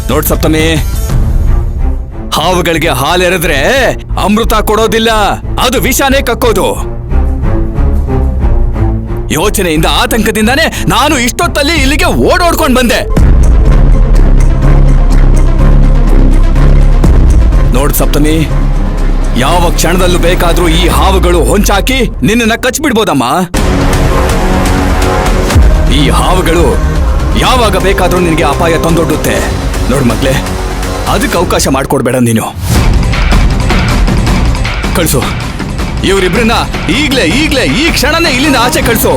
ನೋಡ್ ಸಪ್ತಮಿ, ಹಾವುಗಳಿಗೆ ಹಾಲೆರೆದ್ರೆ ಅಮೃತ ಕೊಡೋದಿಲ್ಲ, ಅದು ವಿಷಾನೇ ಕಕ್ಕೋದು. ಯೋಚನೆಯಿಂದ ಆತಂಕದಿಂದಾನೇ ನಾನು ಇಷ್ಟೊತ್ತಲ್ಲಿ ಇಲ್ಲಿಗೆ ಓಡೋಡ್ಕೊಂಡ್ ಬಂದೆ. ನೋಡ್ ಸಪ್ತಮಿ, ಯಾವ ಕ್ಷಣದಲ್ಲೂ ಬೇಕಾದ್ರೂ ಈ ಹಾವುಗಳು ಹೊಂಚಾಕಿ ನಿನ್ನನ್ನ ಕಚ್ಬಿಡ್ಬೋದಮ್ಮ. ಈ ಹಾವುಗಳು ಯಾವಾಗ ಬೇಕಾದ್ರೂ ನಿನಗೆ ಅಪಾಯ ತಂದೊಡ್ಡುತ್ತೆ. ನೋಡ್ ಮಕ್ಳೆ, ಅದಕ್ಕೆ ಅವಕಾಶ ಮಾಡ್ಕೊಡ್ಬೇಡ ನೀನು. ಕಳ್ಸು ಇವರಿಬ್ರನ್ನ ಈಗ್ಲೇ ಈ ಕ್ಷಣನೇ ಇಲ್ಲಿಂದ ಆಚೆ ಕಳ್ಸು.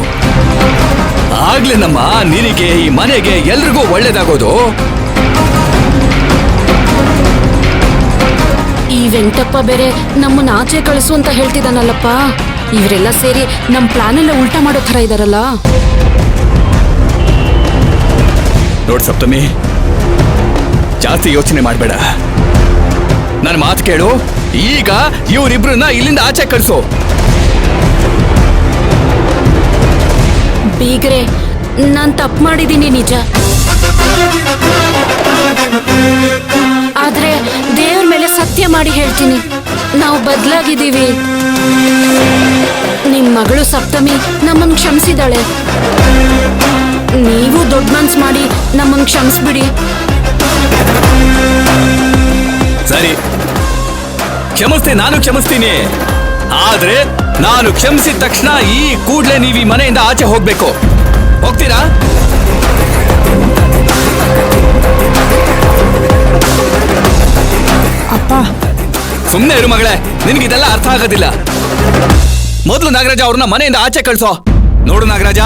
ಆಗ್ಲೇನಮ್ಮ ನಿನಗೆ, ಈ ಮನೆಗೆ, ಎಲ್ರಿಗೂ ಒಳ್ಳೇದಾಗೋದು. ಈ ವೆಂಕಟಪ್ಪ ಬೇರೆ ನಮ್ಮನ್ನ ಆಚೆ ಕಳಿಸು ಅಂತ ಹೇಳ್ತಿದ್ದಾನಲ್ಲಪ್ಪ. ಇವರೆಲ್ಲ ಸೇರಿ ನಮ್ ಪ್ಲಾನ್ ಎಲ್ಲ ಉಲ್ಟಾ ಮಾಡೋ ತರ ಇದಾರಲ್ಲ. ನೋಡ್ ಸಪ್ತಮಿ, ಜಾಸ್ತಿ ಯೋಚನೆ ಮಾಡ್ಬೇಡ, ನನ್ನ ಮಾತು ಕೇಳು. ಈಗ ಇವರಿಬ್ರನ್ನ ಇಲ್ಲಿಂದ ಆಚೆ ಕಳಿಸು. ಬೀಗ್ರೆ, ನಾನ್ ತಪ್ಪು ಮಾಡಿದ್ದೀನಿ ನಿಜ. ಆದ್ರೆ ದೇವ್ರ ಮೇಲೆ ಸತ್ಯ ಮಾಡಿ ಹೇಳ್ತೀನಿ, ನಾವು ಬದಲಾಗಿದ್ದೀವಿ. ನಿಮ್ ಮಗಳು ಸಪ್ತಮಿ ನಮ್ಮನ್ ಕ್ಷಮಿಸಿದಾಳೆ. ನೀವು ದೊಡ್ಡ ಮನ್ಸ್ ಮಾಡಿ ನಮ್ಮನ್ ಕ್ಷಮಿಸ್ಬಿಡಿ. ಸರಿ, ಕ್ಷಮಿಸ್ತೀನಿ, ನಾನು ಕ್ಷಮಿಸ್ತೀನಿ. ಆದ್ರೆ ನಾನು ಕ್ಷಮಿಸಿದ ತಕ್ಷಣ ಈ ಕೂಡ್ಲೆ ನೀವು ಈ ಮನೆಯಿಂದ ಆಚೆ ಹೋಗ್ಬೇಕು. ಹೋಗ್ತೀರಾ? ಅಪ್ಪ, ಸುಮ್ನೆ ಇರು ಮಗಳೇ, ನಿನ್ಗಿದೆಲ್ಲ ಅರ್ಥ ಆಗೋದಿಲ್ಲ. ಮೊದಲು ನಾಗರಾಜ ಅವ್ರನ್ನ ಮನೆಯಿಂದ ಆಚೆ ಕಳ್ಸೋ. ನೋಡು ನಾಗರಾಜ,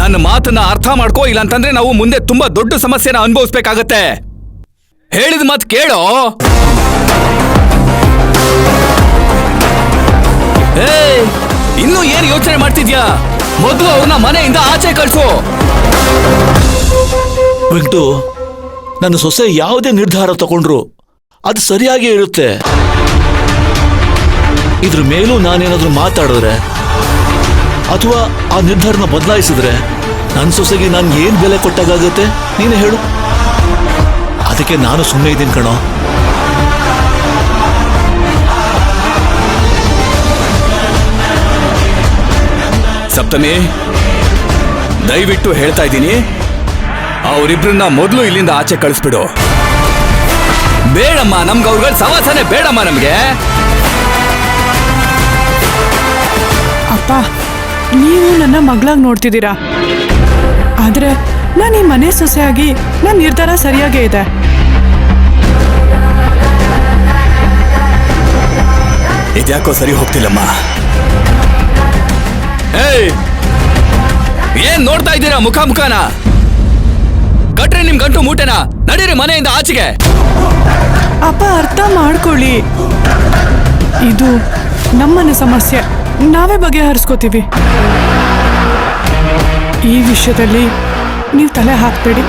ನನ್ನ ಮಾತನ್ನ ಅರ್ಥ ಮಾಡ್ಕೋ, ಇಲ್ಲ ಅಂತಂದ್ರೆ ನಾವು ಮುಂದೆ ತುಂಬಾ ದೊಡ್ಡ ಸಮಸ್ಯೆನ ಅನುಭವಿಸ್ಬೇಕಾಗತ್ತೆ. ಹೇಳಿದ ಮಾತು ಕೇಳೋ. ಇನ್ನೂ ಏನ್ ಯೋಚನೆ ಮಾಡ್ತಿದ್ಯಾ? ಮೊದಲು ಅವ್ರನ್ನ ಮನೆಯಿಂದ ಆಚೆ ಕಳ್ಸೋ. ವೆಂಕಟು, ನನ್ನ ಸೊಸೆ ಯಾವುದೇ ನಿರ್ಧಾರ ತಗೊಂಡ್ರು ಅದು ಸರಿಯಾಗೇ ಇರುತ್ತೆ. ಇದ್ರ ಮೇಲೂ ನಾನೇನಾದ್ರೂ ಮಾತಾಡಿದ್ರೆ ಅಥವಾ ಆ ನಿರ್ಧಾರನ ಬದಲಾಯಿಸಿದ್ರೆ ನನ್ನ ಸೊಸೆಗೆ ನಾನು ಏನ್ ಬೆಲೆ ಕೊಟ್ಟಾಗುತ್ತೆ ನೀನು ಹೇಳು. ಅದಕ್ಕೆ ನಾನು ಸುಮ್ಮನೆ ಇದ್ದೀನಿ ಕಣೋ. ಸಪ್ತಮಿ, ದಯವಿಟ್ಟು ಹೇಳ್ತಾ ಇದ್ದೀನಿ, ಅವರಿಬ್ರನ್ನ ಮೊದಲು ಇಲ್ಲಿಂದ ಆಚೆ ಕಳಿಸ್ಬಿಡು. ಬೇಡಮ್ಮ, ನಮ್ಗೆ ಅವ್ರುಗಳ ಸವಾಸನೆ ಬೇಡಮ್ಮ ನಮ್ಗೆ. ಅಪ್ಪ, ನೀವು ನನ್ನ ಮಗಳಾಗಿ ನೋಡ್ತಿದ್ದೀರಾ, ಆದ್ರೆ ನಾನು ಈ ಮನೆ ಸೊಸೆಯಾಗಿ ನನ್ನ ನಿರ್ಧಾರ ಸರಿಯಾಗೇ ಇದೆ. ಇದ್ಯಾಕೋ ಸರಿ ಹೋಗ್ತಿಲ್ಲಮ್ಮ. ಏನ್ ನೋಡ್ತಾ ಇದ್ದೀರಾ ಮುಖಾನ? ಕಟ್ರೆ ನಿಮ್ ಗಂಟು ಮೂಟೆನ, ನಡೀರಿ ಮನೆಯಿಂದ ಆಚೆಗೆ. ಅಪ್ಪ, ಅರ್ಥ ಮಾಡ್ಕೊಳ್ಳಿ, ಇದು ನಮ್ಮನೆ ಸಮಸ್ಯೆ, ನಾವೇ ಬಗೆಹರಿಸ್ಕೋತೀವಿ. ಈ ವಿಷಯದಲ್ಲಿ ನೀವು ತಲೆ ಹಾಕ್ಬೇಡಿ.